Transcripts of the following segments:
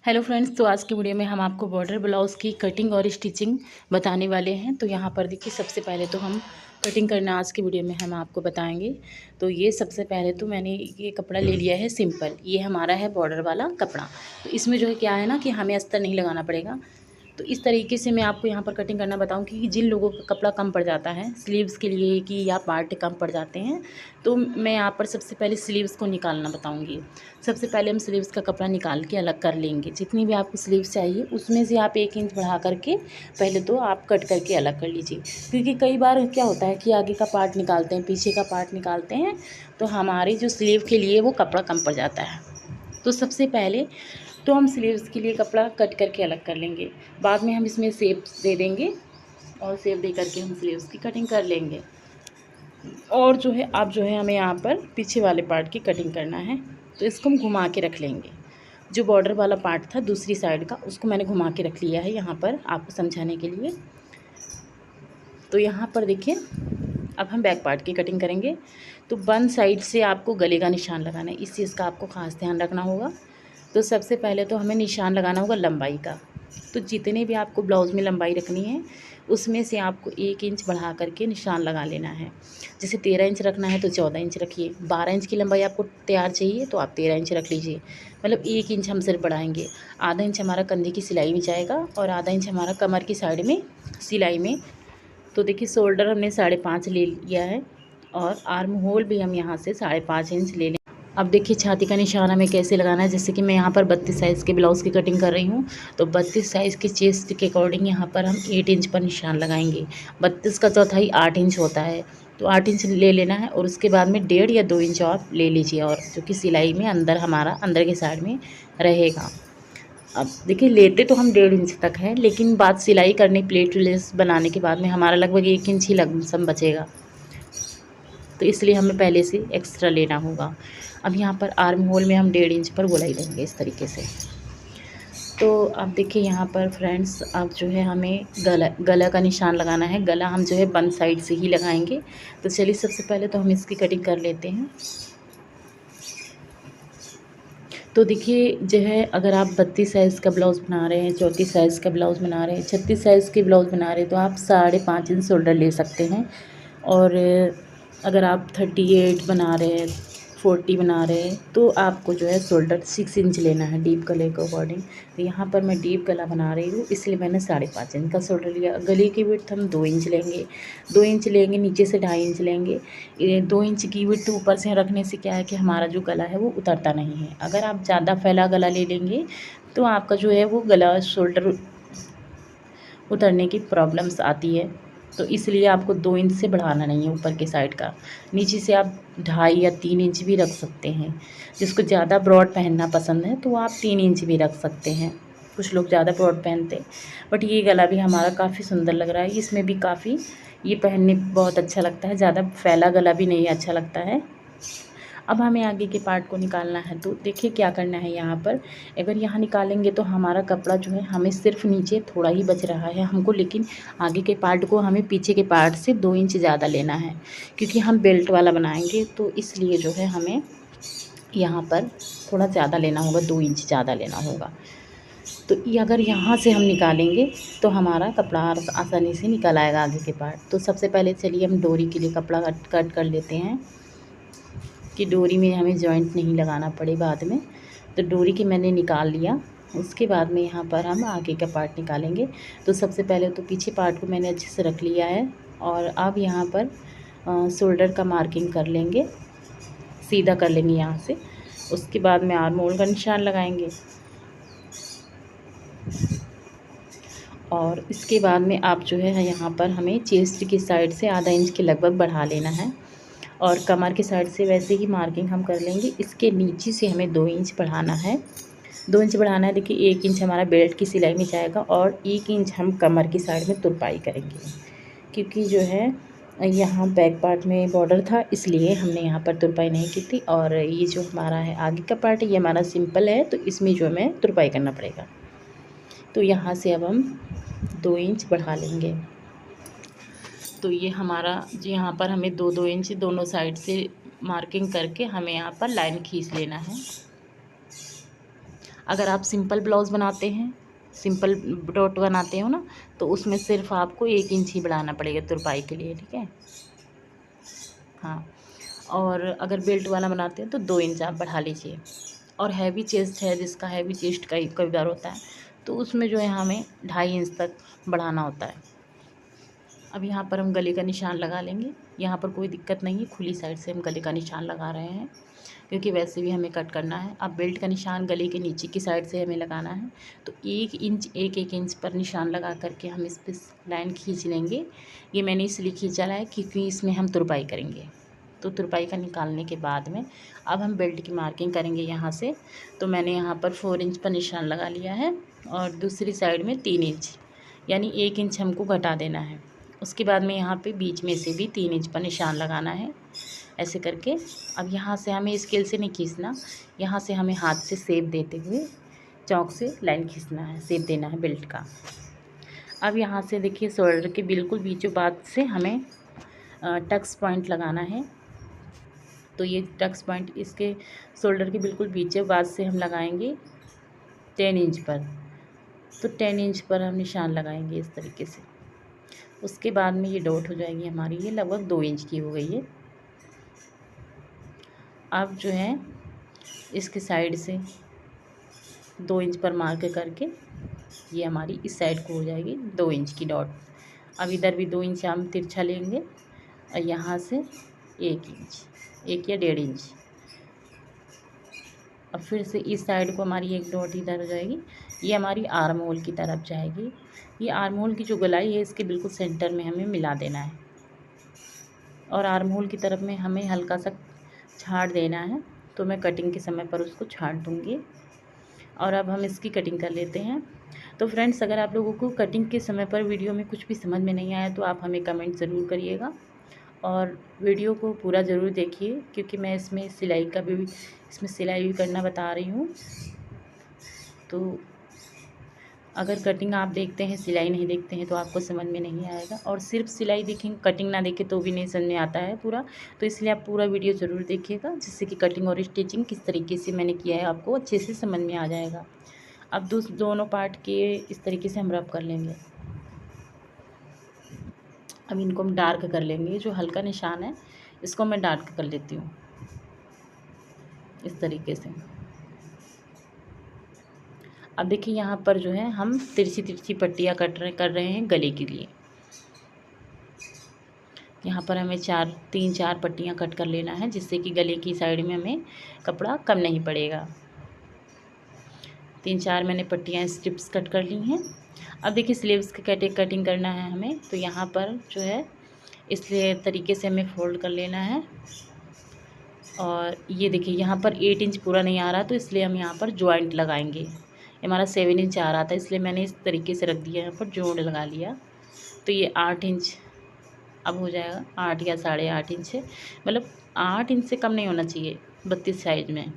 Hello friends, तो आज की वीडियो में हम आपको बॉर्डर ब्लाउज़ की कटिंग और स्टिचिंग बताने वाले हैं। तो यहाँ पर देखिए, सबसे पहले तो हम कटिंग करना आज की वीडियो में हम आपको बताएंगे। तो ये सबसे पहले तो मैंने ये कपड़ा ले लिया है सिंपल, ये हमारा है बॉर्डर वाला कपड़ा। तो इसमें जो है क्या है ना कि हमें अस्तर नहीं लगाना पड़ेगा। तो इस तरीके से मैं आपको यहाँ पर कटिंग करना बताऊँ कि जिन लोगों का कपड़ा कम पड़ जाता है स्लीव्स के लिए कि या पार्ट कम पड़ जाते हैं, तो मैं यहाँ पर सबसे पहले स्लीव्स को निकालना बताऊँगी। सबसे पहले हम स्लीव्स का कपड़ा निकाल के अलग कर लेंगे। जितनी भी आपको स्लीव्स चाहिए उसमें से आप 1 इंच बढ़ा करके पहले तो आप कट करके अलग कर लीजिए, क्योंकि कई बार क्या होता है कि आगे का पार्ट निकालते हैं, पीछे का पार्ट निकालते हैं, तो हमारी जो स्लीव के लिए वो कपड़ा कम पड़ जाता है। तो सबसे पहले तो हम स्लीव्स के लिए कपड़ा कट करके अलग कर लेंगे। बाद में हम इसमें शेप दे देंगे और शेप दे करके हम स्लीव्स की कटिंग कर लेंगे। और जो है अब जो है हमें यहाँ पर पीछे वाले पार्ट की कटिंग करना है, तो इसको हम घुमा के रख लेंगे। जो बॉर्डर वाला पार्ट था दूसरी साइड का, उसको मैंने घुमा के रख लिया है यहाँ पर आपको समझाने के लिए। तो यहाँ पर देखिए, अब हम बैक पार्ट की कटिंग करेंगे। तो वन साइड से आपको गले का निशान लगाना है, इस चीज़ का आपको ख़ास ध्यान रखना होगा। तो सबसे पहले तो हमें निशान लगाना होगा लंबाई का। तो जितने भी आपको ब्लाउज़ में लंबाई रखनी है उसमें से आपको 1 इंच बढ़ा करके निशान लगा लेना है। जैसे 13 इंच रखना है तो 14 इंच रखिए। 12 इंच की लंबाई आपको तैयार चाहिए तो आप 13 इंच रख लीजिए। मतलब 1 इंच हम सिर्फ बढ़ाएंगे। आधा इंच हमारा कंधे की सिलाई में जाएगा और आधा इंच हमारा कमर की साइड में सिलाई में। तो देखिए, शोल्डर हमने 5.5 ले लिया है और आर्म होल भी हम यहाँ से 5.5 इंच ले लें। अब देखिए, छाती का निशान हमें कैसे लगाना है। जैसे कि मैं यहाँ पर 32 साइज़ के ब्लाउज़ की कटिंग कर रही हूँ, तो 32 साइज़ के चेस्ट के अकॉर्डिंग यहाँ पर हम 8 इंच पर निशान लगाएंगे। 32 का चौथाई 8 इंच होता है, तो 8 इंच ले लेना है। और उसके बाद में 1.5 या 2 इंच और ले लीजिए, और जो कि सिलाई में अंदर हमारा अंदर के साइड में रहेगा। अब देखिए, लेते तो हम 1.5 इंच तक है, लेकिन बात सिलाई करने प्लेट लेस बनाने के बाद में हमारा लगभग 1 इंच ही लमसम बचेगा, तो इसलिए हमें पहले से एक्स्ट्रा लेना होगा। अब यहाँ पर आर्म होल में हम 1.5 इंच पर गोलाई देंगे इस तरीके से। तो अब देखिए यहाँ पर फ्रेंड्स, अब जो है हमें गला का निशान लगाना है। गला हम जो है वन साइड से ही लगाएंगे। तो चलिए, सबसे पहले तो हम इसकी कटिंग कर लेते हैं। तो देखिए जो है, अगर आप 32 साइज़ का ब्लाउज़ बना रहे हैं, 34 साइज़ का ब्लाउज़ बना रहे हैं, 36 साइज़ के ब्लाउज़ बना रहे हैं, तो आप 5.5 इंच शोल्डर ले सकते हैं। और अगर आप 38 बना रहे हैं, 40 बना रहे हैं, तो आपको जो है शोल्डर 6 इंच लेना है डीप गले के अकॉर्डिंग। तो यहाँ पर मैं डीप गला बना रही हूँ, इसलिए मैंने 5.5 इंच का शोल्डर लिया। गले की विड्थ हम 2 इंच लेंगे। 2 इंच लेंगे, नीचे से 2.5 इंच लेंगे। ये 2 इंच की विड्थ ऊपर से रखने से क्या है कि हमारा जो गला है वो उतरता नहीं है। अगर आप ज़्यादा फैला गला ले लेंगे तो आपका जो है वो गला शोल्डर उतरने की प्रॉब्लम्स आती है। तो इसलिए आपको 2 इंच से बढ़ाना नहीं है ऊपर के साइड का। नीचे से आप 2.5 या 3 इंच भी रख सकते हैं। जिसको ज़्यादा ब्रॉड पहनना पसंद है तो आप 3 इंच भी रख सकते हैं। कुछ लोग ज़्यादा ब्रॉड पहनते हैं, बट ये गला भी हमारा काफ़ी सुंदर लग रहा है। इसमें भी काफ़ी ये पहनने बहुत अच्छा लगता है, ज़्यादा फैला गला भी नहीं अच्छा लगता है। अब हमें आगे के पार्ट को निकालना है। तो देखिए क्या करना है यहाँ पर। अगर यहाँ निकालेंगे तो हमारा कपड़ा जो है हमें सिर्फ नीचे थोड़ा ही बच रहा है हमको, लेकिन आगे के पार्ट को हमें पीछे के पार्ट से 2 इंच ज़्यादा लेना है, क्योंकि हम बेल्ट वाला बनाएंगे। तो इसलिए जो है हमें यहाँ पर थोड़ा ज़्यादा लेना होगा, 2 इंच ज़्यादा लेना होगा। तो ये अगर यहाँ से हम निकालेंगे तो हमारा कपड़ा आसानी से निकल आएगा आगे के पार्ट। तो सबसे पहले चलिए हम डोरी के लिए कपड़ा कट कर लेते हैं, कि डोरी में हमें जॉइंट नहीं लगाना पड़े बाद में। तो डोरी के मैंने निकाल लिया। उसके बाद में यहाँ पर हम आगे का पार्ट निकालेंगे। तो सबसे पहले तो पीछे पार्ट को मैंने अच्छे से रख लिया है, और अब यहाँ पर शोल्डर का मार्किंग कर लेंगे, सीधा कर लेंगे यहाँ से। उसके बाद में आर्म होल का निशान लगाएंगे, और इसके बाद में आप जो है यहाँ पर हमें चेस्ट की साइड से आधा इंच के लगभग बढ़ा लेना है, और कमर की साइड से वैसे ही मार्किंग हम कर लेंगे। इसके नीचे से हमें 2 इंच बढ़ाना है। 2 इंच बढ़ाना है। देखिए, 1 इंच हमारा बेल्ट की सिलाई में जाएगा और 1 इंच हम कमर की साइड में तुरपाई करेंगे, क्योंकि जो है यहाँ बैक पार्ट में बॉर्डर था, इसलिए हमने यहाँ पर तुरपाई नहीं की थी। और ये जो हमारा है आगे का पार्ट है, ये हमारा सिंपल है, तो इसमें जो हमें तुरपाई करना पड़ेगा। तो यहाँ से अब हम 2 इंच बढ़ा लेंगे। तो ये हमारा जी, यहाँ पर हमें 2-2 इंच दोनों साइड से मार्किंग करके हमें यहाँ पर लाइन खींच लेना है। अगर आप सिंपल ब्लाउज़ बनाते हैं, सिंपल डॉट बनाते हो ना, तो उसमें सिर्फ आपको 1 इंच ही बढ़ाना पड़ेगा तुरपाई के लिए, ठीक है। हाँ, और अगर बेल्ट वाला बनाते हैं तो 2 इंच आप बढ़ा लीजिए। और हैवी चेस्ट है, जिसका हैवी चेस्ट कई बार होता है, तो उसमें जो है हमें 2.5 इंच तक बढ़ाना होता है। अब यहाँ पर हम गले का निशान लगा लेंगे। यहाँ पर कोई दिक्कत नहीं है, खुली साइड से हम गले का निशान लगा रहे हैं, क्योंकि वैसे भी हमें कट करना है। अब बेल्ट का निशान गले के नीचे की साइड से हमें लगाना है, तो 1 इंच 1-1 इंच पर निशान लगा करके हम इस पर लाइन खींच लेंगे। ये मैंने इसलिए खींचा है क्योंकि इसमें हम तुरपाई करेंगे। तो तुरपाई का निकालने के बाद में अब हम बेल्ट की मार्किंग करेंगे यहाँ से। तो मैंने यहाँ पर 4 इंच पर निशान लगा लिया है और दूसरी साइड में 3 इंच, यानी 1 इंच हमको घटा देना है। उसके बाद में यहाँ पे बीच में से भी 3 इंच पर निशान लगाना है, ऐसे करके। अब यहाँ से हमें स्केल से नहीं खींचना, यहाँ से हमें हाथ से शेप देते हुए चौक से लाइन खींचना है, शेप देना है बेल्ट का। अब यहाँ से देखिए शोल्डर के बिल्कुल बीचों बात से हमें टक्स पॉइंट लगाना है। तो ये टक्स पॉइंट इसके शोल्डर के बिल्कुल बीचों बात से हम लगाएंगे 10 इंच पर। तो 10 इंच पर हम निशान लगाएंगे इस तरीके से। उसके बाद में ये डॉट हो जाएगी हमारी, ये लगभग 2 इंच की हो गई है। अब जो है इसके साइड से 2 इंच पर मार्क करके ये हमारी इस साइड को हो जाएगी 2 इंच की डॉट। अब इधर भी 2 इंच हम तिरछा लेंगे और यहाँ से 1 इंच, 1 या 1.5 इंच। अब फिर से इस साइड को हमारी एक डॉट इधर हो जाएगी, ये हमारी आर्म होल की तरफ जाएगी। ये आर्म होल की जो गोलाई है इसके बिल्कुल सेंटर में हमें मिला देना है, और आर्म होल की तरफ में हमें हल्का सा छाड़ देना है। तो मैं कटिंग के समय पर उसको छाड़ दूँगी। और अब हम इसकी कटिंग कर लेते हैं। तो फ्रेंड्स, अगर आप लोगों को कटिंग के समय पर वीडियो में कुछ भी समझ में नहीं आया तो आप हमें कमेंट ज़रूर करिएगा, और वीडियो को पूरा ज़रूर देखिए, क्योंकि मैं इसमें सिलाई भी करना बता रही हूँ। तो अगर कटिंग आप देखते हैं, सिलाई नहीं देखते हैं, तो आपको समझ में नहीं आएगा। और सिर्फ सिलाई देखें, कटिंग ना देखें तो भी नहीं समझ में आता है पूरा। तो इसलिए आप पूरा वीडियो ज़रूर देखिएगा, जिससे कि कटिंग और स्टिचिंग किस तरीके से मैंने किया है आपको अच्छे से समझ में आ जाएगा। अब दोनों पार्ट के इस तरीके से हम रब कर लेंगे। अब इनको हम डार्क कर लेंगे, जो हल्का निशान है इसको मैं डार्क कर लेती हूँ इस तरीके से। अब देखिए यहाँ पर जो है हम तिरछी पट्टियाँ कर रहे हैं गले के लिए। यहाँ पर हमें 3-4 पट्टियाँ कट कर लेना है, जिससे कि गले की साइड में हमें कपड़ा कम नहीं पड़ेगा। 3-4 मैंने पट्टियाँ स्ट्रिप्स कट कर ली हैं। अब देखिए स्लीव्स की कटिंग करना है हमें, तो यहाँ पर जो है इसलिए तरीके से हमें फोल्ड कर लेना है। और ये देखिए यहाँ पर 8 इंच पूरा नहीं आ रहा, तो इसलिए हम यहाँ पर जॉइंट लगाएंगे। हमारा 7 इंच आ रहा था, इसलिए मैंने इस तरीके से रख दिया, यहाँ पर जोड़ लगा लिया। तो ये 8 इंच अब हो जाएगा, 8 या 8.5 इंच है, मतलब 8 इंच से कम नहीं होना चाहिए 32 साइज में,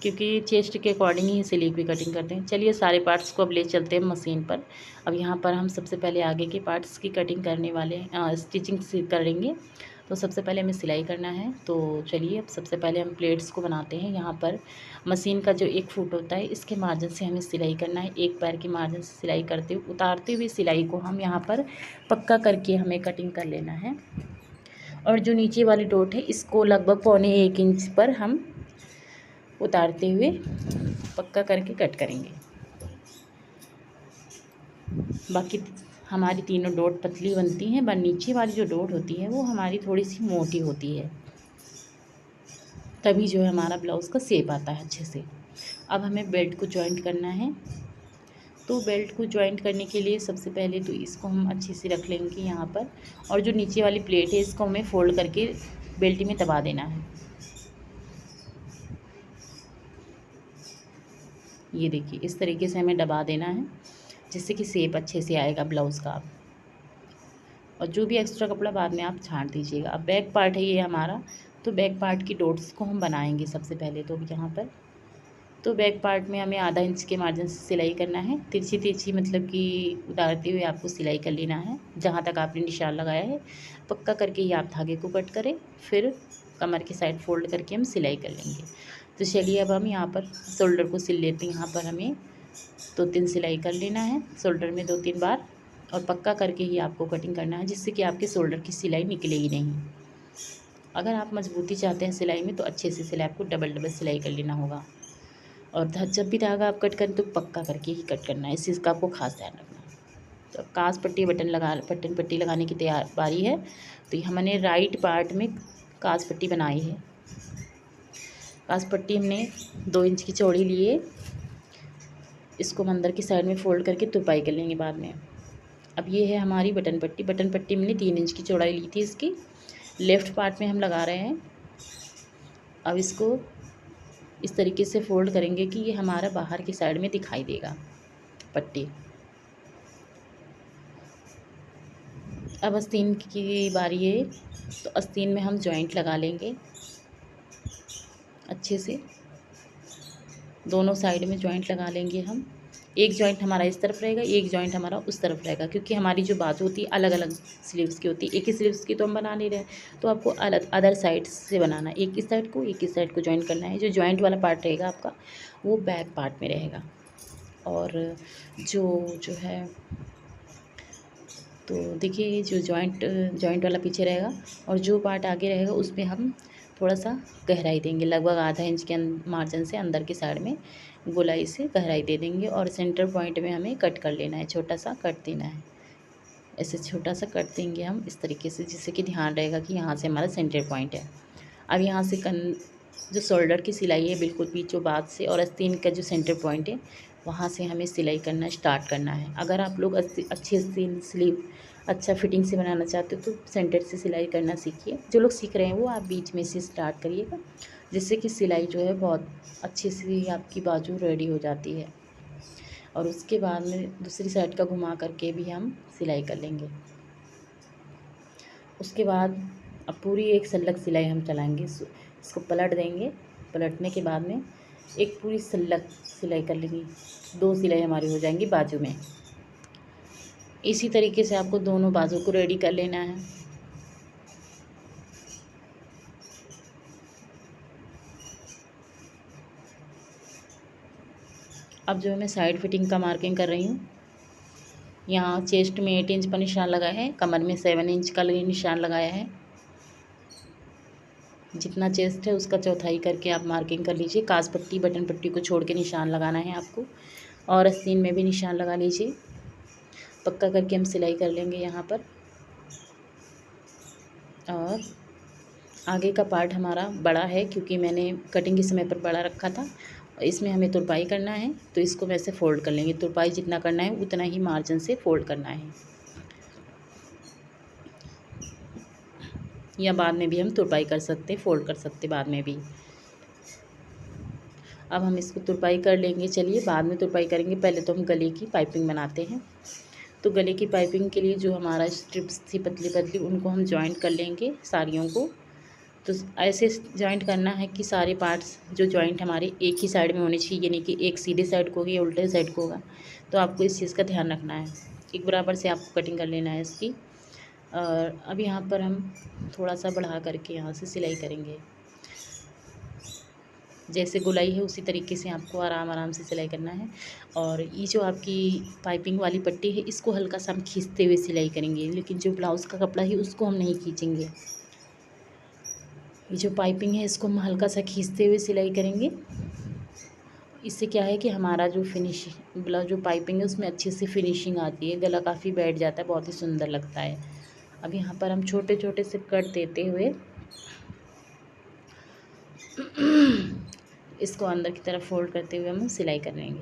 क्योंकि चेस्ट के अकॉर्डिंग ही सिलाई की कटिंग करते हैं। चलिए सारे पार्ट्स को अब ले चलते हैं मशीन पर। अब यहाँ पर हम सबसे पहले आगे के पार्ट्स की कटिंग करने वाले स्टिचिंग करेंगे। तो सबसे पहले हमें सिलाई करना है। तो चलिए अब सबसे पहले हम प्लेट्स को बनाते हैं। यहाँ पर मशीन का जो 1 फुट होता है, इसके मार्जिन से हमें सिलाई करना है। एक पैर के मार्जिन से सिलाई करते हुए उतारते हुए सिलाई को हम यहाँ पर पक्का करके हमें कटिंग कर लेना है। और जो नीचे वाली डॉट है इसको लगभग 1.25 इंच पर हम उतारते हुए पक्का करके कट करेंगे। बाकी हमारी तीनों डॉट पतली बनती हैं, पर नीचे वाली जो डॉट होती है वो हमारी थोड़ी सी मोटी होती है, तभी जो है हमारा ब्लाउज़ का शेप आता है अच्छे से। अब हमें बेल्ट को जॉइंट करना है। तो बेल्ट को जॉइंट करने के लिए सबसे पहले तो इसको हम अच्छे से रख लेंगे यहाँ पर, और जो नीचे वाली प्लेट है इसको हमें फोल्ड करके बेल्ट में दबा देना है। ये देखिए इस तरीके से हमें दबा देना है, जिससे कि शेप अच्छे से आएगा ब्लाउज़ का। और जो भी एक्स्ट्रा कपड़ा बाद में आप छांट दीजिएगा। अब बैक पार्ट है ये हमारा, तो बैक पार्ट की डॉट्स को हम बनाएंगे सबसे पहले। तो यहाँ पर तो बैक पार्ट में हमें आधा इंच के मार्जिन से सिलाई करना है। तिरछी मतलब कि उतारते हुए आपको सिलाई कर लेना है, जहाँ तक आपने निशान लगाया है पक्का करके ही आप धागे को कट करें। फिर कमर की साइड फोल्ड करके हम सिलाई कर लेंगे। तो चलिए अब हम यहाँ पर शोल्डर को सिल लेते हैं। यहाँ पर हमें 2-3 सिलाई कर लेना है शोल्डर में 2-3 बार, और पक्का करके ही आपको कटिंग करना है, जिससे कि आपके शोल्डर की सिलाई निकलेगी नहीं। अगर आप मजबूती चाहते हैं सिलाई में तो अच्छे से सिलाई आपको डबल सिलाई कर लेना होगा। और जब भी धागा आप कट करें तो पक्का करके ही कट करना है, इस चीज़ का आपको खास ध्यान रखना है। तो अब काज पट्टी बटन पट्टी लगाने की तैयार बारी है। तो हमने राइट पार्ट में काज पट्टी बनाई है। काज पट्टी हमने 2 इंच की चौड़ी लिए, इसको हम अंदर की साइड में फोल्ड करके तुरपाई कर लेंगे बाद में। अब ये है हमारी बटन पट्टी हमने 3 इंच की चौड़ाई ली थी इसकी। लेफ़्ट पार्ट में हम लगा रहे हैं। अब इसको इस तरीके से फोल्ड करेंगे कि ये हमारा बाहर की साइड में दिखाई देगा पट्टी। अब आस्तीन की बारी है, तो आस्तीन में हम जॉइंट लगा लेंगे अच्छे से। दोनों साइड में जॉइंट लगा लेंगे हम। एक जॉइंट हमारा इस तरफ रहेगा, एक जॉइंट हमारा उस तरफ रहेगा, क्योंकि हमारी जो बाजू होती है अलग अलग स्लीव्स की होती है। एक ही स्लीव्स की तो हम बना नहीं रहे, तो आपको अलग अदर साइड से बनाना है। एक इस साइड को जॉइंट करना है। जो जॉइंट वाला पार्ट रहेगा आपका वो बैक पार्ट में रहेगा, और जो है तो देखिए जो जॉइंट वाला पीछे रहेगा, और जो पार्ट आगे रहेगा उसमें हम थोड़ा सा गहराई देंगे, लगभग आधा इंच के मार्जिन से अंदर की साइड में गोलाई से गहराई दे देंगे। और सेंटर पॉइंट में हमें कट कर लेना है, छोटा सा कट देना है। ऐसे छोटा सा कट देंगे हम इस तरीके से, जिससे कि ध्यान रहेगा कि यहाँ से हमारा सेंटर पॉइंट है। अब यहाँ से जो शोल्डर की सिलाई है बिल्कुल बीचों बात से, और आस्तीन का जो सेंटर पॉइंट है वहाँ से हमें सिलाई करना स्टार्ट करना है। अगर आप लोग अच्छी स्लीव अच्छा फिटिंग से बनाना चाहते हो तो सेंटर से सिलाई करना सीखिए। जो लोग सीख रहे हैं वो आप बीच में से स्टार्ट करिएगा, जिससे कि सिलाई जो है बहुत अच्छे से आपकी बाजू रेडी हो जाती है। और उसके बाद में दूसरी साइड का घुमा करके भी हम सिलाई कर लेंगे। उसके बाद अब पूरी एक सल्लक सिलाई हम चलाएंगे, इसको पलट देंगे। पलटने के बाद में एक पूरी सल्लक सिलाई कर लेंगे, 2 सिलाई हमारी हो जाएंगी बाजू में। इसी तरीके से आपको दोनों बाजू को रेडी कर लेना है। अब जो है मैं साइड फिटिंग का मार्किंग कर रही हूँ। यहाँ चेस्ट में 8 इंच पर निशान लगाया है, कमर में 7 इंच का निशान लगाया है। जितना चेस्ट है उसका चौथाई करके आप मार्किंग कर लीजिए। काज पट्टी बटन पट्टी को छोड़ के निशान लगाना है आपको, और आस्तीन में भी निशान लगा लीजिए। पक्का करके हम सिलाई कर लेंगे यहाँ पर। और आगे का पार्ट हमारा बड़ा है, क्योंकि मैंने कटिंग के समय पर बड़ा रखा था। इसमें हमें तुरपाई करना है, तो इसको वैसे फ़ोल्ड कर लेंगे। तुरपाई जितना करना है उतना ही मार्जिन से फ़ोल्ड करना है, या बाद में भी हम तुरपाई कर सकते हैं, फ़ोल्ड कर सकते बाद में भी। अब हम इसको तुरपाई कर लेंगे। चलिए बाद में तुरपाई करेंगे, पहले तो हम गले की पाइपिंग बनाते हैं। तो गले की पाइपिंग के लिए जो हमारा स्ट्रिप्स थी पतली पतली, उनको हम जॉइंट कर लेंगे साड़ियों को। तो ऐसे जॉइंट करना है कि सारे पार्ट्स जो जॉइंट हमारे एक ही साइड में होने चाहिए, यानी कि एक सीधे साइड को होगी या उल्टे साइड को होगा। तो आपको इस चीज़ का ध्यान रखना है, एक बराबर से आपको कटिंग कर लेना है इसकी। और अब यहाँ पर हम थोड़ा सा बढ़ा करके यहाँ से सिलाई करेंगे। जैसे गोलाई है उसी तरीके से आपको आराम से सिलाई करना है। और ये जो आपकी पाइपिंग वाली पट्टी है इसको हल्का सा हम खींचते हुए सिलाई करेंगे, लेकिन जो ब्लाउज़ का कपड़ा है उसको हम नहीं खींचेंगे। ये जो पाइपिंग है इसको हम हल्का सा खींचते हुए सिलाई करेंगे। इससे क्या है कि हमारा जो फिनिशिंग ब्लाउज जो पाइपिंग है उसमें अच्छी सी फिनिशिंग आती है, गला काफ़ी बैठ जाता है, बहुत ही सुंदर लगता है। अब यहाँ पर हम छोटे छोटे से कट देते हुए इसको अंदर की तरफ फोल्ड करते हुए हम सिलाई कर लेंगे।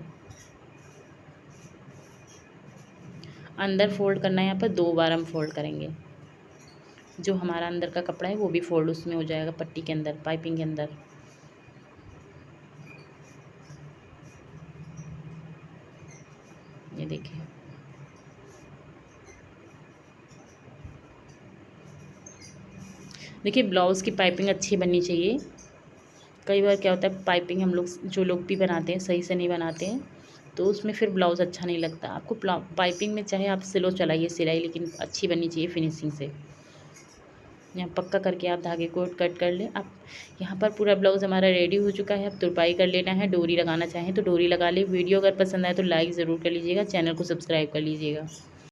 अंदर फोल्ड करना है, यहाँ पर 2 बार हम फोल्ड करेंगे। जो हमारा अंदर का कपड़ा है वो भी फोल्ड उसमें हो जाएगा, पट्टी के अंदर, पाइपिंग के अंदर। ये देखिए, देखिए ब्लाउज़ की पाइपिंग अच्छी बननी चाहिए। कई बार क्या होता है पाइपिंग हम लोग जो लोग भी बनाते हैं सही से नहीं बनाते हैं, तो उसमें फिर ब्लाउज़ अच्छा नहीं लगता। आपको पाइपिंग में चाहे आप स्लो चलाइए सिलाई, लेकिन अच्छी बननी चाहिए फिनिशिंग से। यहाँ पक्का करके आप धागे को कट कर लें। अब यहाँ पर पूरा ब्लाउज़ हमारा रेडी हो चुका है। अब तुरपाई कर लेना है। डोरी लगाना चाहें तो डोरी लगा लें। वीडियो अगर पसंद आए तो लाइक ज़रूर कर लीजिएगा, चैनल को सब्सक्राइब कर लीजिएगा।